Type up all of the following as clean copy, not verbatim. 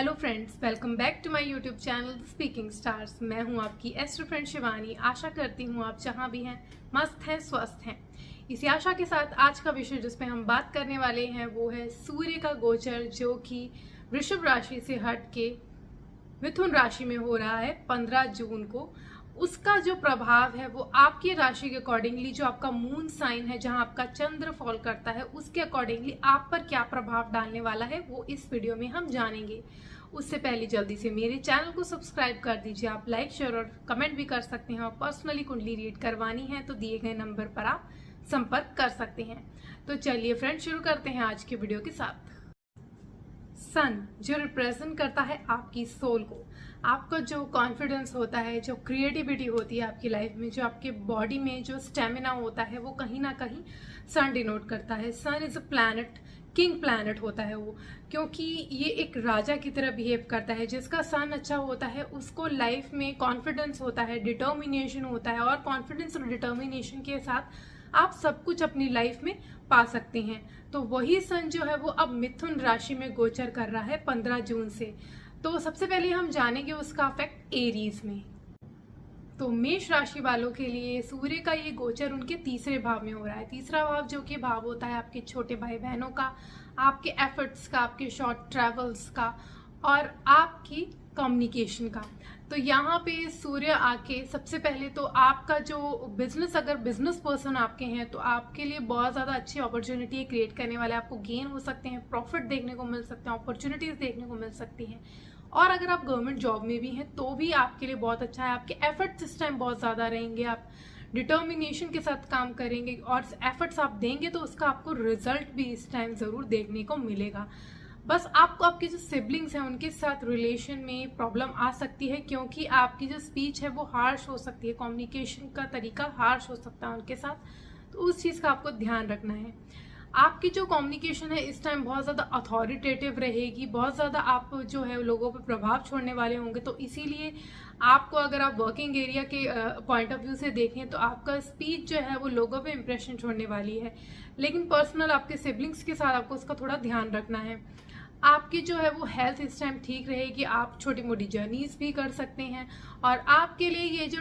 Hello friends, welcome back to my YouTube channel speaking stars. मैं हूं आपकी astro friend Shivani. आशा करती हूं आप जहां भी हैं मस्त हैं, स्वस्थ हैं। इसी आशा के साथ आज का विषय जिस पे हम बात करने वाले हैं वो है सूर्य का गोचर, जो कि वृषभ राशि से हट के मिथुन राशि में हो रहा है 15 जून को। उसका जो प्रभाव है वो आपकी राशि के अकॉर्डिंगली, जो आपका मून साइन है, जहां आपका चंद्र फॉल करता है, उसके अकॉर्डिंगली आप पर क्या प्रभाव डालने वाला है वो इस वीडियो में हम जानेंगे। उससे पहले जल्दी से मेरे चैनल को सब्सक्राइब कर दीजिए। आप लाइक, शेयर और कमेंट भी कर सकते हैं। और पर्सनली कुंडली रीड करवानी है तो दिए गए नंबर पर आप संपर्क कर सकते हैं। तो चलिए फ्रेंड, शुरू करते हैं आज के वीडियो के साथ। सन जो रिप्रेजेंट करता है आपकी सोल को, आपका जो कॉन्फिडेंस होता है, जो क्रिएटिविटी होती है आपकी लाइफ में, जो आपके बॉडी में जो स्टेमिना होता है, वो कहीं ना कहीं सन डिनोट करता है। Sun is a planet, king planet होता है वो, क्योंकि ये एक राजा की तरह बिहेव करता है। जिसका सन अच्छा होता है उसको लाइफ में कॉन्फिडेंस होता है, डिटर्मिनेशन होता है, और कॉन्फिडेंस और डिटर्मिनेशन के साथ आप सब कुछ अपनी लाइफ में पा सकते हैं। तो वही सन जो है वो अब मिथुन राशि में गोचर कर रहा है 15 जून से। तो सबसे पहले हम जानेंगे उसका इफेक्ट एरीज में। तो मेष राशि वालों के लिए सूर्य का ये गोचर उनके तीसरे भाव में हो रहा है। तीसरा भाव जो कि भाव होता है आपके छोटे भाई बहनों का, आपके एफर्ट्स का, आपके शॉर्ट ट्रेवल्स का और आपकी कम्युनिकेशन का। तो यहाँ पे सूर्य आके सबसे पहले तो आपका जो बिजनेस, अगर बिजनेस पर्सन आपके हैं तो आपके लिए बहुत ज़्यादा अच्छी अपॉर्चुनिटी क्रिएट करने वाले, आपको गेन हो सकते हैं, प्रॉफिट देखने को मिल सकते हैं, अपॉर्चुनिटीज देखने को मिल सकती हैं। और अगर आप गवर्नमेंट जॉब में भी हैं तो भी आपके लिए बहुत अच्छा है। आपके एफर्ट्स इस टाइम बहुत ज़्यादा रहेंगे, आप डिटर्मिनेशन के साथ काम करेंगे और एफर्ट्स आप देंगे तो उसका आपको रिजल्ट भी इस टाइम ज़रूर देखने को मिलेगा। बस आपको आपके जो सिबलिंग्स हैं उनके साथ रिलेशन में प्रॉब्लम आ सकती है, क्योंकि आपकी जो स्पीच है वो हार्श हो सकती है, कम्युनिकेशन का तरीका हार्श हो सकता है उनके साथ। तो उस चीज़ का आपको ध्यान रखना है। आपकी जो कम्युनिकेशन है इस टाइम बहुत ज़्यादा अथॉरिटेटिव रहेगी, बहुत ज़्यादा आप जो है लोगों पर प्रभाव छोड़ने वाले होंगे। तो इसीलिए आपको, अगर आप वर्किंग एरिया के पॉइंट ऑफ व्यू से देखें तो आपका स्पीच जो है वो लोगों पे इम्प्रेशन छोड़ने वाली है। लेकिन पर्सनल आपके सिबलिंग्स के साथ आपको उसका थोड़ा ध्यान रखना है। आपकी जो है वो हेल्थ इस टाइम ठीक रहेगी, आप छोटी मोटी जर्नीज भी कर सकते हैं। और आपके लिए ये जो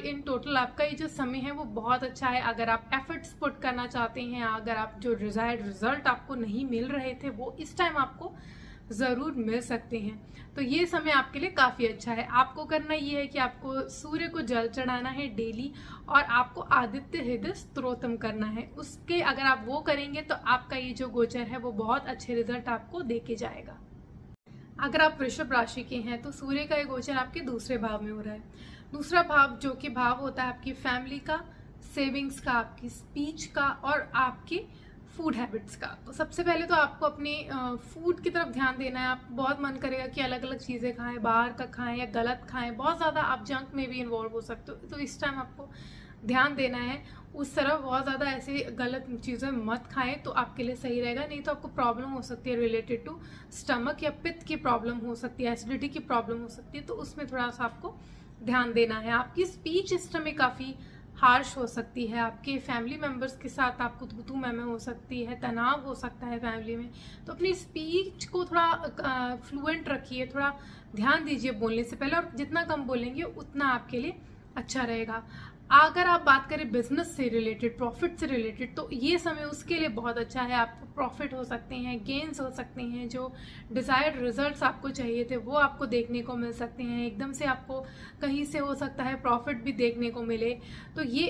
इन टोटल आपका ये जो समय है वो बहुत अच्छा है। अगर आप एफर्ट्स पुट करना चाहते हैं, अगर आप जो डिजायर्ड रिजल्ट आपको नहीं मिल रहे थे वो इस टाइम आपको ज़रूर मिल सकते हैं। तो ये समय आपके लिए काफ़ी अच्छा है। आपको करना ये है कि आपको सूर्य को जल चढ़ाना है डेली, और आपको आदित्य हृदय स्तोत्रम करना है। उसके अगर आप वो करेंगे तो आपका ये जो गोचर है वो बहुत अच्छे रिजल्ट आपको दे के जाएगा। अगर आप वृषभ राशि के हैं तो सूर्य का ये गोचर आपके दूसरे भाव में हो रहा है। दूसरा भाव जो कि भाव होता है आपकी फैमिली का, सेविंग्स का, आपकी स्पीच का और आपके फूड हैबिट्स का। तो सबसे पहले तो आपको अपने फूड की तरफ ध्यान देना है। आपको बहुत मन करेगा कि अलग अलग चीज़ें खाएं, बाहर का खाएं या गलत खाएं, बहुत ज़्यादा आप जंक में भी इन्वॉल्व हो सकते हो। तो इस टाइम आपको ध्यान देना है उस तरफ, बहुत ज़्यादा ऐसे गलत चीज़ें मत खाएं तो आपके लिए सही रहेगा। नहीं तो आपको प्रॉब्लम हो सकती है रिलेटेड टू स्टमक, या पित्त की प्रॉब्लम हो सकती है, एसिडिटी की प्रॉब्लम हो सकती है। तो उसमें थोड़ा सा आपको ध्यान देना है। आपकी स्पीच इस समय काफ़ी हार्श हो सकती है। आपके फैमिली मेम्बर्स के साथ आपको तू मैं हो सकती है, तनाव हो सकता है फैमिली में। तो अपनी स्पीच को थोड़ा फ्लुएंट रखिए, थोड़ा ध्यान दीजिए बोलने से पहले, और जितना कम बोलेंगे उतना आपके लिए अच्छा रहेगा। अगर आप बात करें बिजनेस से रिलेटेड, प्रॉफिट से रिलेटेड, तो ये समय उसके लिए बहुत अच्छा है। आपको प्रॉफिट हो सकते हैं, गेन्स हो सकते हैं, जो डिज़ायर्ड रिजल्ट्स आपको चाहिए थे वो आपको देखने को मिल सकते हैं। एकदम से आपको कहीं से हो सकता है प्रॉफिट भी देखने को मिले। तो ये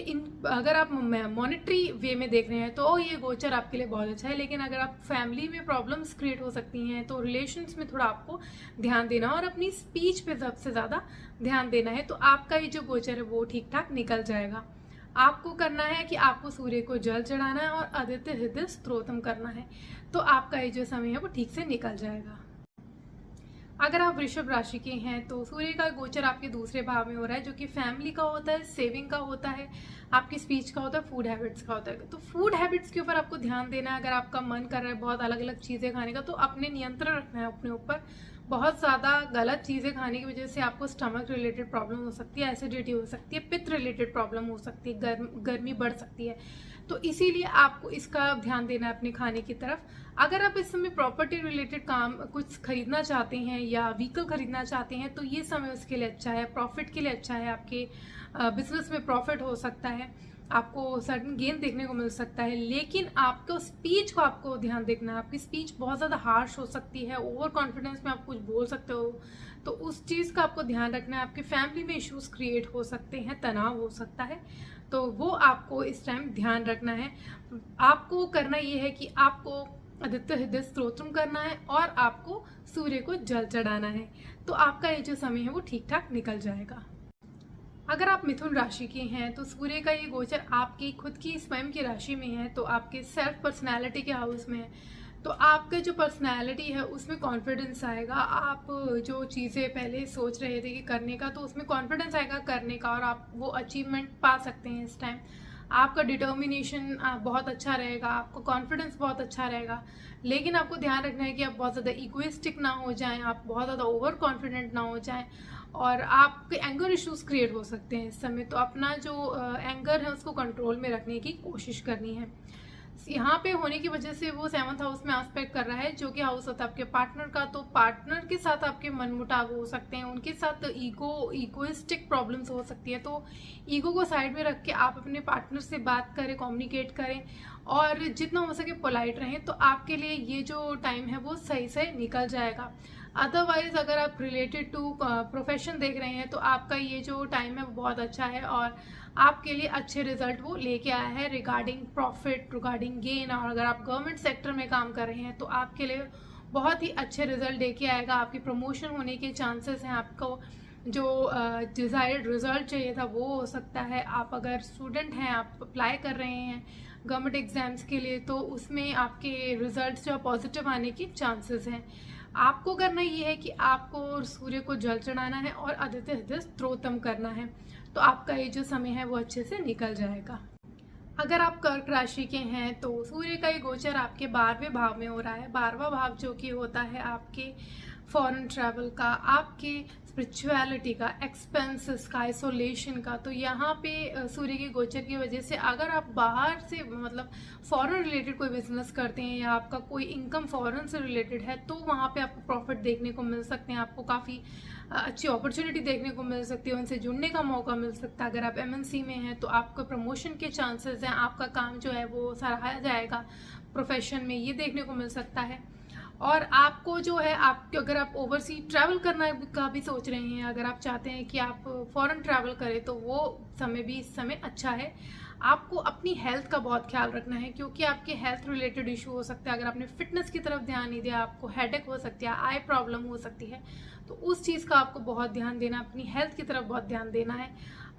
अगर आप मॉनेटरी वे में देख रहे हैं तो ये गोचर आपके लिए बहुत अच्छा है। लेकिन अगर आप फैमिली में प्रॉब्लम्स क्रिएट हो सकती हैं तो रिलेशंस में थोड़ा आपको ध्यान देना और अपनी स्पीच पे सबसे ज़्यादा ध्यान देना है। तो आपका ये जो गोचर है वो ठीक ठाक निकल जाएगा। आपको करना है कि आपको सूर्य को जल चढ़ाना है और आदित्य हृदय स्तोत्रम करना है, तो आपका ये जो समय है वो ठीक से निकल जाएगा। अगर आप वृषभ राशि के हैं तो सूर्य का गोचर आपके दूसरे भाव में हो रहा है, जो कि फैमिली का होता है, सेविंग का होता है, आपकी स्पीच का होता है, फूड हैबिट्स का होता है। तो फूड हैबिट्स के ऊपर आपको ध्यान देना है। अगर आपका मन कर रहा है बहुत अलग अलग चीज़ें खाने का तो अपने नियंत्रण रखना है अपने ऊपर। बहुत ज़्यादा गलत चीज़ें खाने की वजह से आपको स्टमक रिलेटेड प्रॉब्लम हो सकती है, एसिडिटी हो सकती है, पित्त रिलेटेड प्रॉब्लम हो सकती है, गर्मी बढ़ सकती है। तो इसीलिए आपको इसका ध्यान देना है अपने खाने की तरफ। अगर आप इस समय प्रॉपर्टी रिलेटेड काम कुछ खरीदना चाहते हैं या व्हीकल खरीदना चाहते हैं तो ये समय उसके लिए अच्छा है, प्रॉफिट के लिए अच्छा है। आपके बिजनेस में प्रॉफिट हो सकता है, आपको सर्टन गेन देखने को मिल सकता है, लेकिन आपको स्पीच को आपको ध्यान देखना है। आपकी स्पीच बहुत ज़्यादा हार्श हो सकती है, ओवर कॉन्फिडेंस में आप कुछ बोल सकते हो, तो उस चीज़ का आपको ध्यान रखना है। आपकी फैमिली में इश्यूज क्रिएट हो सकते हैं, तनाव हो सकता है, तो वो आपको इस टाइम ध्यान रखना है। आपको करना ये है कि आपको आदित्य हृदय स्तोत्रम करना है और आपको सूर्य को जल चढ़ाना है, तो आपका ये जो समय है वो ठीक ठाक निकल जाएगा। अगर आप मिथुन राशि के हैं तो सूर्य का ये गोचर आपकी खुद की स्वयं की राशि में है, तो आपके सेल्फ पर्सनैलिटी के हाउस में है, तो आपका जो पर्सनैलिटी है उसमें कॉन्फिडेंस आएगा। आप जो चीज़ें पहले सोच रहे थे कि करने का, तो उसमें कॉन्फिडेंस आएगा करने का और आप वो अचीवमेंट पा सकते हैं इस टाइम। आपका डिटर्मिनेशन बहुत अच्छा रहेगा, आपका कॉन्फिडेंस बहुत अच्छा रहेगा, लेकिन आपको ध्यान रखना है कि आप बहुत ज़्यादा इगोइस्टिक ना हो जाएं, आप बहुत ज़्यादा ओवर कॉन्फिडेंट ना हो जाएं और आपके एंगर इश्यूज क्रिएट हो सकते हैं इस समय। तो अपना जो एंगर है उसको कंट्रोल में रखने की कोशिश करनी है। यहाँ पे होने की वजह से वो 7th हाउस में एस्पेक्ट कर रहा है, जो कि हाउस होता है आपके पार्टनर का, तो पार्टनर के साथ आपके मनमुटाव हो सकते हैं, उनके साथ इगोइस्टिक प्रॉब्लम्स हो सकती है। तो ईगो को साइड में रख के आप अपने पार्टनर से बात करें, कम्युनिकेट करें और जितना हो सके पोलाइट रहें, तो आपके लिए ये जो टाइम है वो सही से निकल जाएगा। अदरवाइज अगर आप रिलेटेड टू प्रोफेशन देख रहे हैं तो आपका ये जो टाइम है वो बहुत अच्छा है और आपके लिए अच्छे रिजल्ट वो लेके आया है रिगार्डिंग प्रॉफिट, रिगार्डिंग गेन। और अगर आप गवर्नमेंट सेक्टर में काम कर रहे हैं तो आपके लिए बहुत ही अच्छे रिजल्ट लेके आएगा। आपकी प्रमोशन होने के चांसेस हैं, आपको जो डिज़ायर्ड रिजल्ट चाहिए था वो हो सकता है। आप अगर स्टूडेंट हैं, आप अप्लाई कर रहे हैं गवर्नमेंट एग्जाम्स के लिए, तो उसमें आपके रिजल्ट्स जो पॉजिटिव आने की चांसेस हैं। आपको करना ये है कि आपको सूर्य को जल चढ़ाना है और आदित्य हृदय स्तोत्रम करना है, तो आपका ये जो समय है वो अच्छे से निकल जाएगा। अगर आप कर्क राशि के हैं तो सूर्य का ये गोचर आपके 12वें भाव में हो रहा है। 12वां भाव जो कि होता है आपके फॉरेन ट्रैवल का, आपके स्पिरिचुअलिटी का, एक्सपेंसेस का, आइसोलेशन का। तो यहाँ पे सूर्य के गोचर की वजह से अगर आप बाहर से मतलब फॉरेन रिलेटेड कोई बिजनेस करते हैं या आपका कोई इनकम फॉरेन से रिलेटेड है, तो वहाँ पे आपको प्रॉफिट देखने को मिल सकते हैं, आपको काफ़ी अच्छी अपॉर्चुनिटी देखने को मिल सकती है, उनसे जुड़ने का मौका मिल सकता है। अगर आप MNC में हैं तो आपको प्रमोशन के चांसेस हैं, आपका काम जो है वो सराहा जाएगा प्रोफेशन में, ये देखने को मिल सकता है। और आपको जो है, आप अगर आप ओवरसी ट्रैवल करना का भी सोच रहे हैं, अगर आप चाहते हैं कि आप फॉरेन ट्रैवल करें, तो वो समय भी इस समय अच्छा है। आपको अपनी हेल्थ का बहुत ख्याल रखना है क्योंकि आपके हेल्थ रिलेटेड इशू हो सकते हैं। अगर आपने फिटनेस की तरफ ध्यान नहीं दिया, आपको हेडेक हो सकती है, आई प्रॉब्लम हो सकती है, तो उस चीज़ का आपको बहुत ध्यान देना, अपनी हेल्थ की तरफ बहुत ध्यान देना है।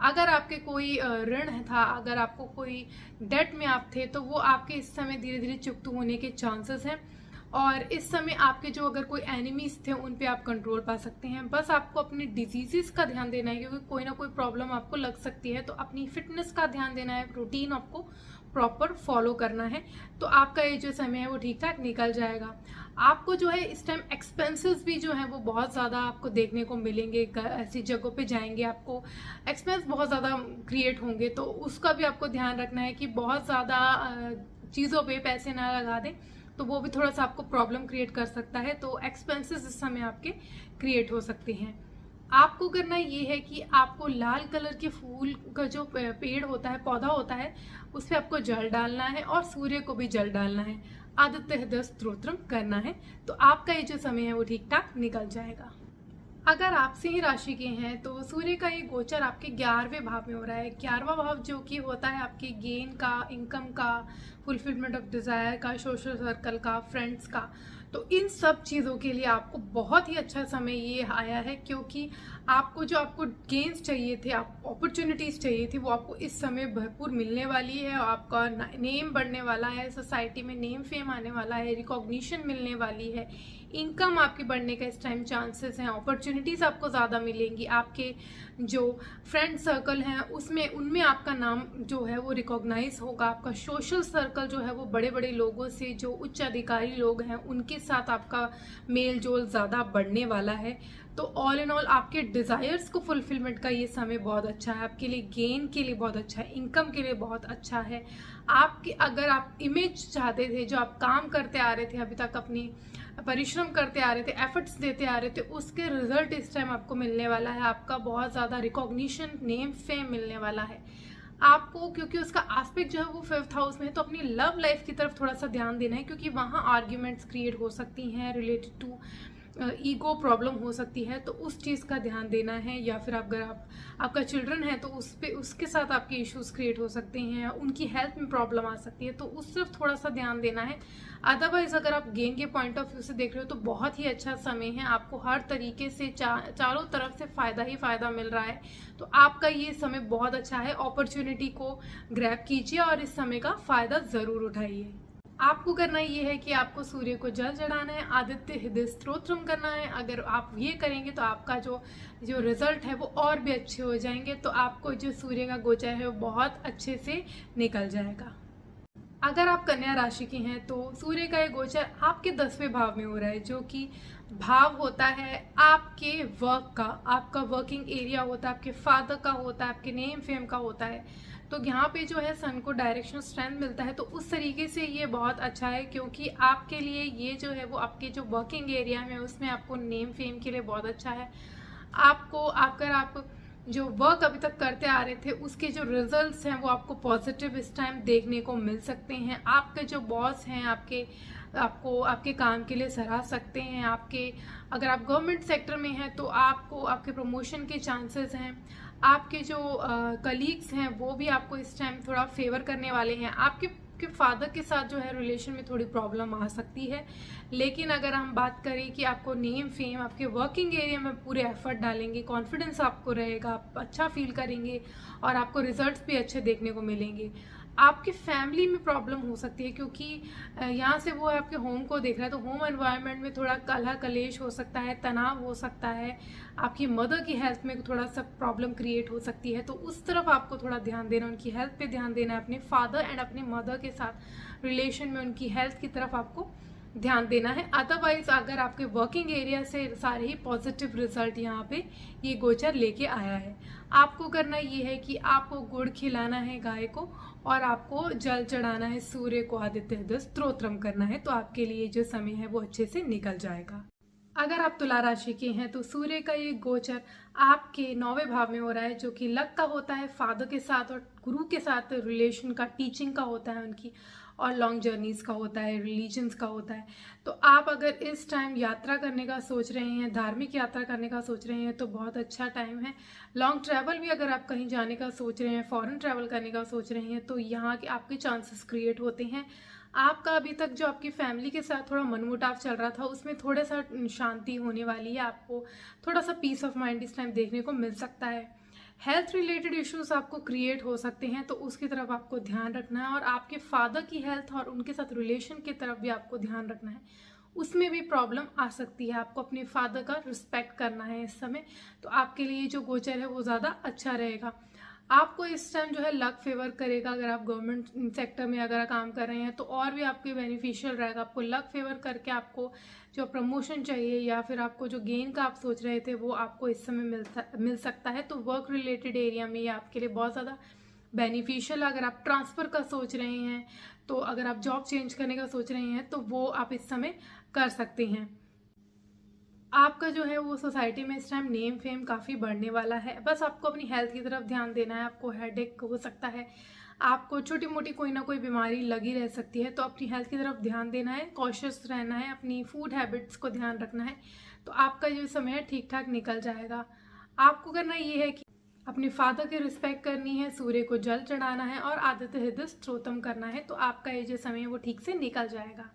अगर आपके कोई ऋण था, अगर आपको कोई डेट में आप थे, तो वो आपके इस समय धीरे धीरे चुकता होने के चांसेस हैं। और इस समय आपके जो अगर कोई एनिमीज थे उन पे आप कंट्रोल पा सकते हैं। बस आपको अपने डिजीजेस का ध्यान देना है क्योंकि कोई ना कोई प्रॉब्लम आपको लग सकती है, तो अपनी फिटनेस का ध्यान देना है, रूटीन आपको प्रॉपर फॉलो करना है, तो आपका ये जो समय है वो ठीक ठाक निकल जाएगा। आपको जो है इस टाइम एक्सपेंसेस भी जो है वो बहुत ज़्यादा आपको देखने को मिलेंगे। ऐसी जगहों पे जाएंगे, आपको एक्सपेंस बहुत ज़्यादा क्रिएट होंगे, तो उसका भी आपको ध्यान रखना है कि बहुत ज़्यादा चीज़ों पे पैसे ना लगा दें, तो वो भी थोड़ा सा आपको प्रॉब्लम क्रिएट कर सकता है। तो एक्सपेंसेस इस समय आपके क्रिएट हो सकते हैं। आपको करना ये है कि आपको लाल कलर के फूल का जो पेड़ होता है, पौधा होता है, उस पर आपको जल डालना है और सूर्य को भी जल डालना है, आदित्य हृदय स्तोत्रम करना है, तो आपका ये जो समय है वो ठीक ठाक निकल जाएगा। अगर आप सिंह राशि के हैं तो सूर्य का ये गोचर आपके 11वें भाव में हो रहा है। 11वां भाव जो कि होता है आपके गेन का, इनकम का, फुलफिलमेंट ऑफ डिज़ायर का, सोशल सर्कल का, फ्रेंड्स का। तो इन सब चीज़ों के लिए आपको बहुत ही अच्छा समय ये आया है क्योंकि आपको जो आपको गेन्स चाहिए थे, आप अपॉर्चुनिटीज़ चाहिए थी, वो आपको इस समय भरपूर मिलने वाली है। आपका नेम बढ़ने वाला है, सोसाइटी में नेम फेम आने वाला है, रिकॉग्निशन मिलने वाली है, इनकम आपकी बढ़ने का इस टाइम चांसेस हैं, अपॉर्चुनिटीज़ आपको ज़्यादा मिलेंगी। आपके जो फ्रेंड सर्कल हैं उसमें उनमें आपका नाम जो है वो रिकॉग्नाइज होगा। आपका सोशल सर्कल जो है वो बड़े बड़े लोगों से, जो उच्च अधिकारी लोग हैं, उनके साथ आपका मेल जोल ज़्यादा बढ़ने वाला है। तो ऑल इन ऑल आपके डिज़ायर्स को फुलफिलमेंट का ये समय बहुत अच्छा है, आपके लिए गेन के लिए बहुत अच्छा है, इनकम के लिए बहुत अच्छा है। आपकी अगर आप इमेज चाहते थे, जो आप काम करते आ रहे थे अभी तक, अपनी परिश्रम करते आ रहे थे, एफर्ट्स देते आ रहे थे, उसके रिजल्ट इस टाइम आपको मिलने वाला है। आपका बहुत ज़्यादा रिकॉग्निशन, नेम, फेम मिलने वाला है आपको, क्योंकि उसका एस्पेक्ट जो है वो 5th हाउस में है। तो अपनी लव लाइफ की तरफ थोड़ा सा ध्यान देना है, क्योंकि वहाँ आर्ग्यूमेंट्स क्रिएट हो सकती हैं, रिलेटेड टू ईगो प्रॉब्लम हो सकती है, तो उस चीज़ का ध्यान देना है। या फिर अगर आपका चिल्ड्रन है तो उसके साथ आपके इश्यूज क्रिएट हो सकते हैं, उनकी हेल्थ में प्रॉब्लम आ सकती है, तो उस तरफ थोड़ा सा ध्यान देना है। अदरवाइज अगर आप गेन के पॉइंट ऑफ व्यू से देख रहे हो तो बहुत ही अच्छा समय है, आपको हर तरीके से चारों तरफ से फ़ायदा ही फ़ायदा मिल रहा है। तो आपका ये समय बहुत अच्छा है, अपॉर्चुनिटी को ग्रैब कीजिए और इस समय का फ़ायदा ज़रूर उठाइए। आपको करना ये है कि आपको सूर्य को जल चढ़ाना है, आदित्य हृदय स्तोत्रम करना है। अगर आप ये करेंगे तो आपका जो रिजल्ट है वो और भी अच्छे हो जाएंगे। तो आपको जो सूर्य का गोचर है वो बहुत अच्छे से निकल जाएगा। अगर आप कन्या राशि के हैं तो सूर्य का ये गोचर आपके 10वें भाव में हो रहा है, जो कि भाव होता है आपके वर्क का, आपका वर्किंग एरिया होता है, आपके फादर का होता है, आपके नेम फेम का होता है। तो यहाँ पे जो है सन को डायरेक्शनल स्ट्रेंथ मिलता है, तो उस तरीके से ये बहुत अच्छा है, क्योंकि आपके लिए ये जो है वो आपके जो वर्किंग एरिया में उसमें आपको नेम फेम के लिए बहुत अच्छा है। आपको अगर आप जो वर्क अभी तक करते आ रहे थे उसके जो रिजल्ट्स हैं वो आपको पॉजिटिव इस टाइम देखने को मिल सकते हैं। आपके जो बॉस हैं आपको आपके काम के लिए सराह सकते हैं। अगर आप गवर्नमेंट सेक्टर में हैं तो आपको आपके प्रमोशन के चांसेस हैं। आपके जो कलीग्स हैं वो भी आपको इस टाइम थोड़ा फेवर करने वाले हैं। आपके फादर के साथ जो है रिलेशन में थोड़ी प्रॉब्लम आ सकती है, लेकिन अगर हम बात करें कि आपको नेम फेम, आपके वर्किंग एरिया में पूरे एफर्ट डालेंगे, कॉन्फिडेंस आपको रहेगा, आप अच्छा फील करेंगे और आपको रिजल्ट्स भी अच्छे देखने को मिलेंगे। आपकी फैमिली में प्रॉब्लम हो सकती है, क्योंकि यहाँ से वो आपके होम को देख रहा है, तो होम एनवायरनमेंट में थोड़ा कलह कलेश हो सकता है, तनाव हो सकता है, आपकी मदर की हेल्थ में थोड़ा सा प्रॉब्लम क्रिएट हो सकती है। तो उस तरफ आपको थोड़ा ध्यान देना, उनकी हेल्थ पे ध्यान देना है, अपने फादर एंड अपने मदर के साथ रिलेशन में उनकी हेल्थ की तरफ आपको ध्यान देना है। अदरवाइज अगर आपके वर्किंग एरिया से सारे ही पॉजिटिव रिजल्ट यहाँ पे ये गोचर लेके आया है। आपको करना ये है कि आपको गुड़ खिलाना है गाय को, और आपको जल चढ़ाना है सूर्य को, आदित्य हृदय स्तोत्रम करना है। तो आपके लिए जो समय है वो अच्छे से निकल जाएगा। अगर आप तुला राशि के हैं तो सूर्य का ये गोचर आपके 9वें भाव में हो रहा है, जो कि लक का होता है, फादर के साथ और गुरु के साथ रिलेशन का, टीचिंग का होता है उनकी, और लॉन्ग जर्नीज का होता है, रिलीजन्स का होता है। तो आप अगर इस टाइम यात्रा करने का सोच रहे हैं, धार्मिक यात्रा करने का सोच रहे हैं, तो बहुत अच्छा टाइम है। लॉन्ग ट्रैवल भी अगर आप कहीं जाने का सोच रहे हैं, फॉरेन ट्रैवल करने का सोच रहे हैं, तो यहाँ के आपके चांसेस क्रिएट होते हैं। आपका अभी तक जो आपकी फैमिली के साथ थोड़ा मनमुटाव चल रहा था उसमें थोड़ा सा शांति होने वाली है। आपको थोड़ा सा पीस ऑफ माइंड इस टाइम देखने को मिल सकता है। हेल्थ रिलेटेड इश्यूज आपको क्रिएट हो सकते हैं, तो उसकी तरफ आपको ध्यान रखना है, और आपके फादर की हेल्थ और उनके साथ रिलेशन की तरफ भी आपको ध्यान रखना है, उसमें भी प्रॉब्लम आ सकती है। आपको अपने फादर का रिस्पेक्ट करना है इस समय, तो आपके लिए जो गोचर है वो ज़्यादा अच्छा रहेगा। आपको इस टाइम जो है लक फेवर करेगा। अगर आप गवर्नमेंट सेक्टर में अगर काम कर रहे हैं तो और भी आपके बेनिफिशियल रहेगा। आपको लक फेवर करके आपको जो प्रमोशन चाहिए या फिर आपको जो गेन का आप सोच रहे थे वो आपको इस समय मिल सकता है। तो वर्क रिलेटेड एरिया में ये आपके लिए बहुत ज़्यादा बेनिफिशियल। अगर आप ट्रांसफ़र का सोच रहे हैं, तो अगर आप जॉब चेंज करने का सोच रहे हैं तो वो आप इस समय कर सकते हैं। आपका जो है वो सोसाइटी में इस टाइम नेम फेम काफ़ी बढ़ने वाला है। बस आपको अपनी हेल्थ की तरफ ध्यान देना है। आपको हेडेक हो सकता है, आपको छोटी मोटी कोई ना कोई बीमारी लगी रह सकती है, तो अपनी हेल्थ की तरफ ध्यान देना है, कॉशियस रहना है, अपनी फूड हैबिट्स को ध्यान रखना है। तो आपका जो समय है ठीक ठाक निकल जाएगा। आपको करना ये है कि अपने फादर की रिस्पेक्ट करनी है, सूर्य को जल चढ़ाना है और आदित्य हृदय स्तोत्रम करना है। तो आपका ये जो समय है वो ठीक से निकल जाएगा।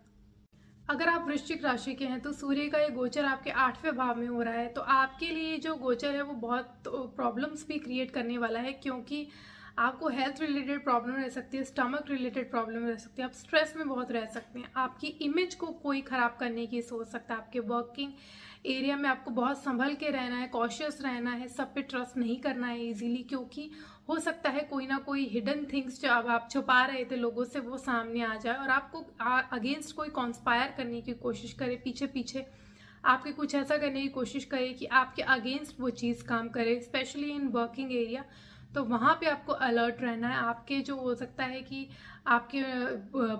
अगर आप वृश्चिक राशि के हैं तो सूर्य का ये गोचर आपके 8वें भाव में हो रहा है। तो आपके लिए जो गोचर है वो बहुत प्रॉब्लम्स भी क्रिएट करने वाला है, क्योंकि आपको हेल्थ रिलेटेड प्रॉब्लम रह सकती है, स्टमक रिलेटेड प्रॉब्लम रह सकती है, आप स्ट्रेस में बहुत रह सकते हैं, आपकी इमेज को कोई ख़राब करने की सोच सकता है, आपके वर्किंग एरिया में आपको बहुत संभल के रहना है, कॉशियस रहना है, सब पे ट्रस्ट नहीं करना है इजीली, क्योंकि हो सकता है कोई ना कोई हिडन थिंग्स जो अब आप छुपा रहे थे लोगों से वो सामने आ जाए और आपको अगेंस्ट कोई कॉन्स्पायर करने की कोशिश करे, पीछे पीछे आपके कुछ ऐसा करने की कोशिश करे कि आपके अगेंस्ट वो चीज़ काम करे, स्पेशली इन वर्किंग एरिया। तो वहाँ पे आपको अलर्ट रहना है। आपके जो हो सकता है कि आपके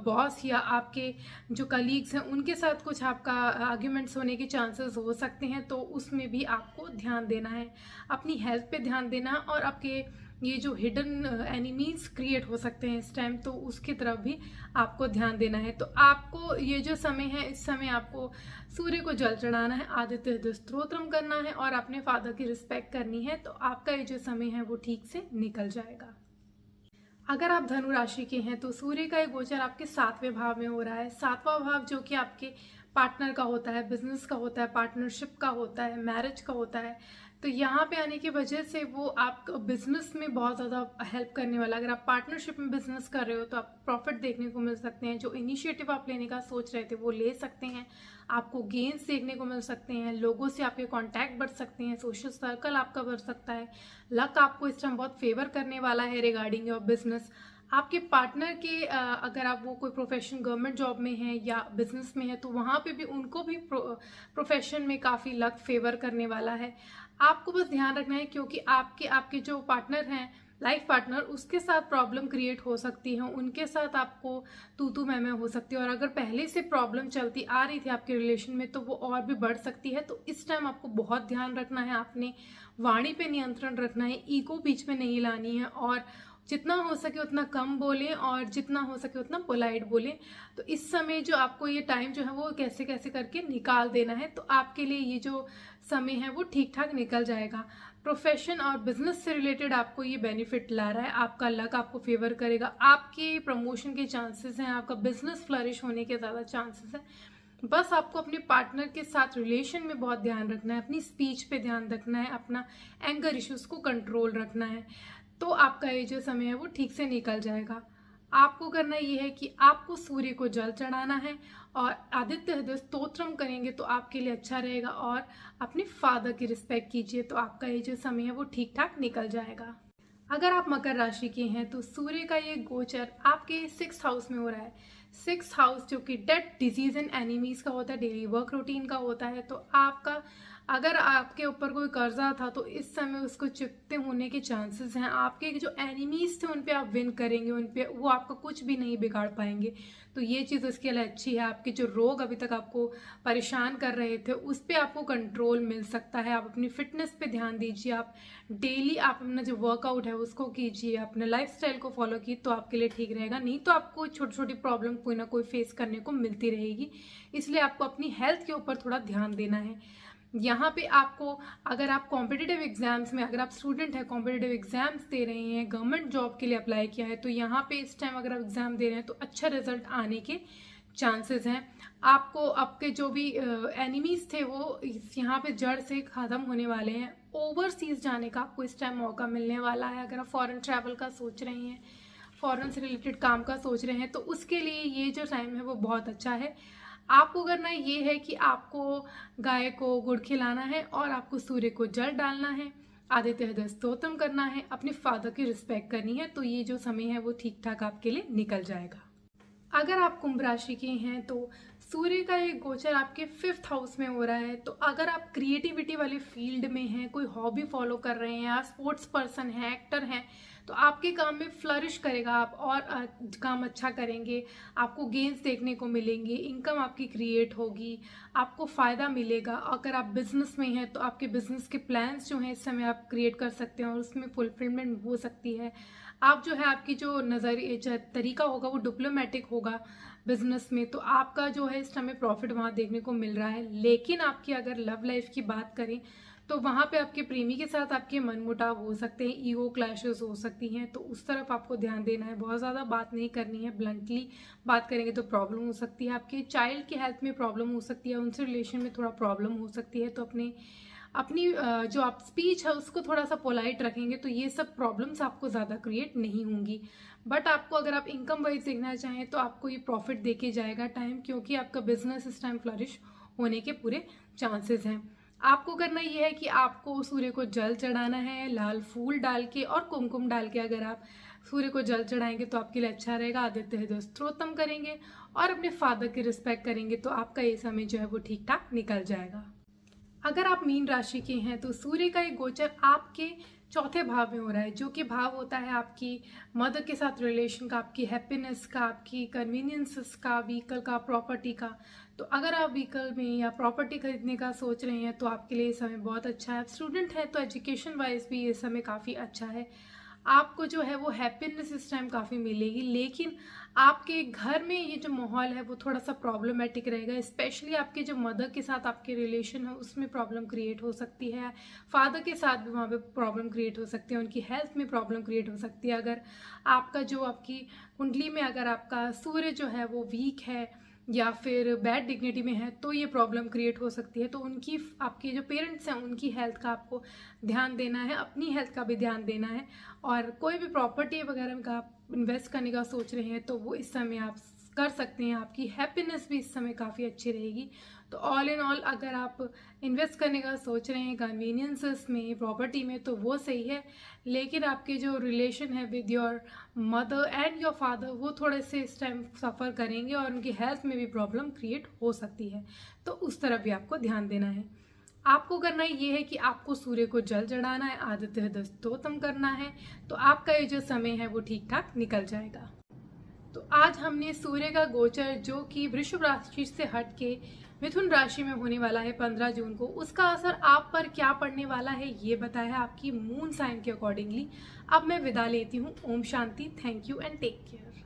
बॉस या आपके जो कलीग्स हैं उनके साथ कुछ आपका आर्ग्यूमेंट्स होने के चांसेस हो सकते हैं, तो उसमें भी आपको ध्यान देना है। अपनी हेल्थ पे ध्यान देना और आपके ये जो हिडन एनिमीज क्रिएट हो सकते हैं इस टाइम, तो उसकी तरफ भी आपको ध्यान देना है। तो आपको ये जो समय है, इस समय आपको सूर्य को जल चढ़ाना है, आदित्य हृदय स्तोत्रम करना है और अपने फादर की रिस्पेक्ट करनी है। तो आपका ये जो समय है वो ठीक से निकल जाएगा। अगर आप धनु राशि के हैं तो सूर्य का एक गोचर आपके 7वें भाव में हो रहा है। 7वां भाव जो कि आपके पार्टनर का होता है, बिजनेस का होता है, पार्टनरशिप का होता है, मैरिज का होता है। तो यहाँ पे आने की वजह से वो आप बिजनेस में बहुत ज़्यादा हेल्प करने वाला। अगर आप पार्टनरशिप में बिजनेस कर रहे हो तो आप प्रॉफिट देखने को मिल सकते हैं। जो इनिशिएटिव आप लेने का सोच रहे थे वो ले सकते हैं। आपको गेन्स देखने को मिल सकते हैं, लोगों से आपके कांटेक्ट बढ़ सकते हैं, सोशल सर्कल आपका बढ़ सकता है। लक आपको इस टाइम बहुत फेवर करने वाला है रिगार्डिंग योर बिजनेस। आपके पार्टनर के अगर आप वो कोई प्रोफेशन गवर्नमेंट जॉब में है या बिजनेस में है तो वहाँ पे भी उनको भी प्रोफेशन में काफ़ी लक फेवर करने वाला है। आपको बस ध्यान रखना है, क्योंकि आपके जो पार्टनर हैं, लाइफ पार्टनर, उसके साथ प्रॉब्लम क्रिएट हो सकती है, उनके साथ आपको तू मैं हो सकती है। और अगर पहले से प्रॉब्लम चलती आ रही थी आपके रिलेशन में तो वो और भी बढ़ सकती है। तो इस टाइम आपको बहुत ध्यान रखना है, आपने वाणी पे नियंत्रण रखना है, ईगो बीच में नहीं लानी है और जितना हो सके उतना कम बोलें और जितना हो सके उतना पोलाइट बोलें। तो इस समय जो आपको ये टाइम जो है वो कैसे कैसे करके निकाल देना है, तो आपके लिए ये जो समय है वो ठीक ठाक निकल जाएगा। प्रोफेशन और बिजनेस से रिलेटेड आपको ये बेनिफिट ला रहा है। आपका लक आपको फेवर करेगा, आपके प्रमोशन के चांसेस हैं, आपका बिजनेस फ्लरिश होने के ज़्यादा चांसेस हैं। बस आपको अपने पार्टनर के साथ रिलेशन में बहुत ध्यान रखना है, अपनी स्पीच पे ध्यान रखना है, अपना एंगर इश्यूज को कंट्रोल रखना है। तो आपका ये जो समय है वो ठीक से निकल जाएगा। आपको करना ये है कि आपको सूर्य को जल चढ़ाना है और आदित्य हृदय स्तोत्रम करेंगे तो आपके लिए अच्छा रहेगा। और अपने फादर की रिस्पेक्ट कीजिए तो आपका ये जो समय है वो ठीक ठाक निकल जाएगा। अगर आप मकर राशि के हैं तो सूर्य का ये गोचर आपके 6th हाउस में हो रहा है। 6th हाउस जो कि डेथ, डिजीज एंड एनिमीज का होता है, डेली वर्क रूटीन का होता है। तो आपका अगर आपके ऊपर कोई कर्जा था तो इस समय उसको चुकते होने के चांसेस हैं। आपके जो एनिमीज थे उन पे आप विन करेंगे, उन पे वो आपका कुछ भी नहीं बिगाड़ पाएंगे। तो ये चीज़ उसके लिए अच्छी है। आपके जो रोग अभी तक आपको परेशान कर रहे थे उस पर आपको कंट्रोल मिल सकता है। आप अपनी फिटनेस पे ध्यान दीजिए, आप डेली आप अपना जो वर्कआउट है उसको कीजिए, अपने लाइफस्टाइल को फॉलो कीजिए तो आपके लिए ठीक रहेगा। नहीं तो आपको छोटी छोटी प्रॉब्लम कोई ना कोई फेस करने को मिलती रहेगी। इसलिए आपको अपनी हेल्थ के ऊपर थोड़ा ध्यान देना है। यहाँ पे आपको, अगर आप कॉम्पिटिटिव एग्जाम्स में, अगर आप स्टूडेंट हैं, कॉम्पिटिटिव एग्जाम्स दे रहे हैं, गवर्नमेंट जॉब के लिए अप्लाई किया है, तो यहाँ पे इस टाइम अगर आप एग्जाम दे रहे हैं तो अच्छा रिजल्ट आने के चांसेस हैं। आपको आपके जो भी एनिमीज थे वो यहाँ पे जड़ से खत्म होने वाले हैं। ओवरसीज जाने का आपको इस टाइम मौका मिलने वाला है। अगर आप फॉरेन ट्रैवल का सोच रहे हैं, फॉरेन से रिलेटेड काम का सोच रहे हैं, तो उसके लिए ये जो टाइम है वो बहुत अच्छा है। आपको करना ये है कि आपको गाय को गुड़ खिलाना है और आपको सूर्य को जल डालना है, आदित्य हृदय स्तोत्रम करना है, अपने फादर की रिस्पेक्ट करनी है। तो ये जो समय है वो ठीक ठाक आपके लिए निकल जाएगा। अगर आप कुंभ राशि के हैं तो सूर्य का एक गोचर आपके 5th हाउस में हो रहा है। तो अगर आप क्रिएटिविटी वाले फील्ड में हैं, कोई हॉबी फॉलो कर रहे हैं, आप स्पोर्ट्स पर्सन हैं, एक्टर हैं, तो आपके काम में फ्लरिश करेगा, आप और काम अच्छा करेंगे, आपको गेन्स देखने को मिलेंगे, इनकम आपकी क्रिएट होगी, आपको फ़ायदा मिलेगा। अगर आप बिजनेस में हैं तो आपके बिजनेस के प्लान्स जो हैं इस समय आप क्रिएट कर सकते हैं और उसमें फुलफिलमेंट हो सकती है। आप जो है, आपकी जो नज़रिए तरीका होगा वो डिप्लोमेटिक होगा बिजनेस में, तो आपका जो है इस समय प्रॉफिट वहाँ देखने को मिल रहा है। लेकिन आपकी अगर लव लाइफ की बात करें तो वहाँ पे आपके प्रेमी के साथ आपके मनमुटाव हो सकते हैं, ईगो क्लैशेस हो सकती हैं, तो उस तरफ आपको ध्यान देना है। बहुत ज़्यादा बात नहीं करनी है, ब्लंटली बात करेंगे तो प्रॉब्लम हो सकती है। आपके चाइल्ड की हेल्थ में प्रॉब्लम हो सकती है, उनसे रिलेशन में थोड़ा प्रॉब्लम हो सकती है। तो अपनी जो आप स्पीच है उसको थोड़ा सा पोलाइट रखेंगे तो ये सब प्रॉब्लम्स आपको ज़्यादा क्रिएट नहीं होंगी। बट आपको, अगर आप इनकम वाइज देखना चाहें तो आपको ये प्रॉफिट देके जाएगा टाइम, क्योंकि आपका बिजनेस इस टाइम फ्लरिश होने के पूरे चांसेस हैं। आपको करना ये है कि आपको सूर्य को जल चढ़ाना है, लाल फूल डाल के और कुमकुम डाल के। अगर आप सूर्य को जल चढ़ाएंगे तो आपके लिए अच्छा रहेगा। आदित्य हृदय स्तोत्रम करेंगे और अपने फादर की रिस्पेक्ट करेंगे तो आपका ये समय जो है वो ठीक ठाक निकल जाएगा। अगर आप मीन राशि के हैं तो सूर्य का ये गोचर आपके चौथे भाव में हो रहा है, जो कि भाव होता है आपकी मदर के साथ रिलेशन का, आपकी हैप्पीनेस का, आपकी कन्वीनियंसेस का, व्हीकल का, प्रॉपर्टी का। तो अगर आप व्हीकल में या प्रॉपर्टी खरीदने का सोच रहे हैं तो आपके लिए ये समय बहुत अच्छा है। स्टूडेंट है तो एजुकेशन वाइज भी ये समय काफ़ी अच्छा है। आपको जो है वो हैप्पीनेस इस टाइम काफ़ी मिलेगी, लेकिन आपके घर में ये जो माहौल है वो थोड़ा सा प्रॉब्लमेटिक रहेगा। स्पेशली आपके जो मदर के साथ आपके रिलेशन है उसमें प्रॉब्लम क्रिएट हो सकती है। फादर के साथ भी वहाँ पे प्रॉब्लम क्रिएट हो सकती है, उनकी हेल्थ में प्रॉब्लम क्रिएट हो सकती है। अगर आपका जो आपकी कुंडली में अगर आपका सूर्य जो है वो वीक है या फिर बैड डिग्निटी में है तो ये प्रॉब्लम क्रिएट हो सकती है। तो उनकी, आपके जो पेरेंट्स हैं उनकी हेल्थ का आपको ध्यान देना है, अपनी हेल्थ का भी ध्यान देना है। और कोई भी प्रॉपर्टी वगैरह का आप इन्वेस्ट करने का सोच रहे हैं तो वो इस समय आप कर सकते हैं। आपकी हैप्पीनेस भी इस समय काफ़ी अच्छी रहेगी। तो ऑल इन ऑल अगर आप इन्वेस्ट करने का सोच रहे हैं कन्वीनियंसेस में, प्रॉपर्टी में, तो वो सही है। लेकिन आपके जो रिलेशन है with your mother and your father वो थोड़े से इस टाइम सफ़र करेंगे और उनकी हेल्थ में भी प्रॉब्लम क्रिएट हो सकती है। तो उस तरफ भी आपको ध्यान देना है। आपको करना ये है कि आपको सूर्य को जल चढ़ाना है, आदित्य हृदय स्तोत्रम करना है, तो आपका ये जो समय है वो ठीक ठाक निकल जाएगा। तो आज हमने सूर्य का गोचर जो कि वृषभ राशि से हट के मिथुन राशि में होने वाला है 15 जून को, उसका असर आप पर क्या पड़ने वाला है ये बताया है आपकी मून साइन के अकॉर्डिंगली। अब मैं विदा लेती हूँ। ओम शांति। Thank you and take care.